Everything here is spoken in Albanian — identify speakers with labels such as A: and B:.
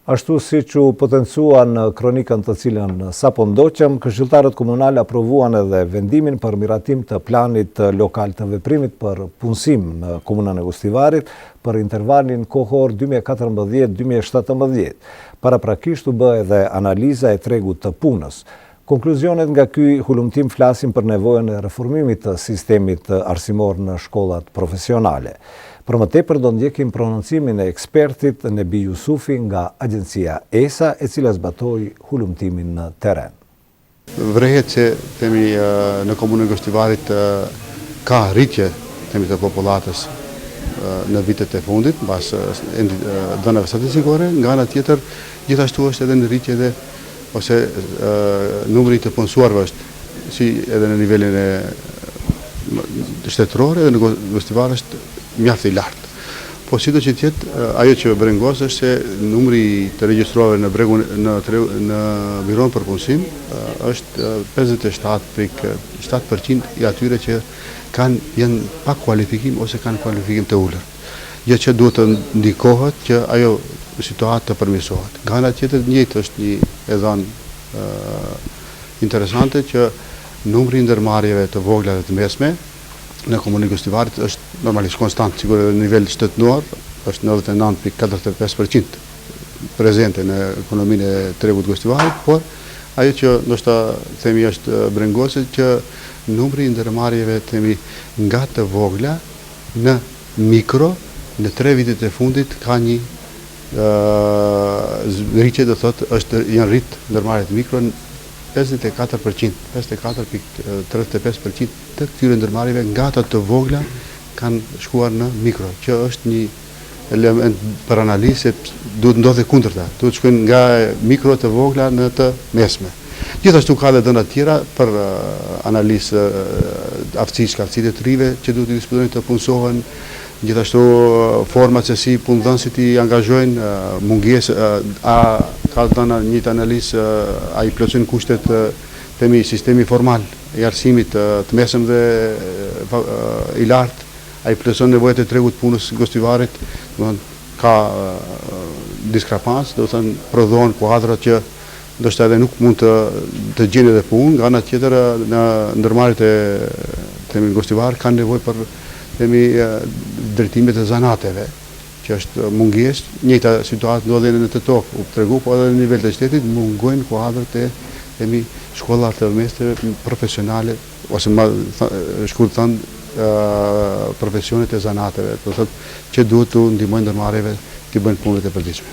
A: Ashtu si që potencua në kronikën të cilën sapo ndoqëm, këshilltarët komunal aprovuan edhe vendimin për miratim të planit lokal të veprimit për punësim në komunën e Gostivarit për intervalin kohor 2014-2017. Paraprakisht u bë edhe analiza e tregut të punës. Konkluzionet nga ky hulumtim flasin për nevojën e reformimit të sistemit arsimor në shkollat profesionale. Për më tepër do ndjekim prononcimin e ekspertit Nebi Jusufi nga agjencia ESA, e cila zbatoi hulumtimin në terren.
B: Vërehet që themi në komunën e Gostivarit ka rritje të popullatës në vitet e fundit, mbas dhënave statistikore, nga ana tjetër gjithashtu është edhe në rritje dhe ose numri të punësuarve është si edhe në nivelin e shtetëror, edhe në Gostivar është mjaft i lartë. Po sido që tjetë, ajo që brengos është se numri të regjistruarve në biron për punësim është 57,7% i atyre që janë pa kualifikim ose kanë kualifikim të ulër. Gjë që duhet të ndikohet që ajo situatë të përmirësohet. Nga ana tjetër njëjtë është një e dhënë interesante që numri i ndërmarrjeve të vogla dhe të mesme në komunën e Gostivarit është normalisht konstant, sigurisht në nivel shtetëror është 99,45% prezente në ekonominë e tregut Gostivarit, por ajo që ndoshta themi është brengose që numri i ndërmarrjeve themi nga të vogla në mikro në 3 vitet e fundit ka një rritje, do thotë janë rrit ndërmarrjet mikro në 54%, 54,35% të këtyre ndërmarrjeve nga ata të vogla kanë shkuar në mikro, që është një element për analizë, duhet ndodhe kundërta, duhet shkojnë nga mikro të vogla në të mesme. Gjithashtu ka dhe dhëna tjera për analizë aftësish, kapacitetet të rive që duhet të dispotojnë të punësohen, gjithashtu format se si punëdhënësit i angazhojnë, mungesë, a ka dhëna një analizë, a i plotësojnë kushtet themi sistemi formal i arsimit të mesëm dhe i lartë, a i plotëson nevojat e tregut punës Gostivarit, ka diskrepans, do të thënë prodhohen kuadra që ndoshta edhe nuk mund të gjejnë edhe punë, nga ana tjetër në ndërmarrjet e themi Gostivar kanë nevojë për themi drejtimet e zanateve, që është mungesë, njëjta situatë ndodhen në të tokë, u tregu, po edhe në nivel të shtetit mungojnë kuadrat e themi shkollat të mesme profesionale ose më shkurt thënë profesionet e zanateve, do thotë që duhet të ndihmojnë ndërmarrjeve të bëjnë punët e përditshme.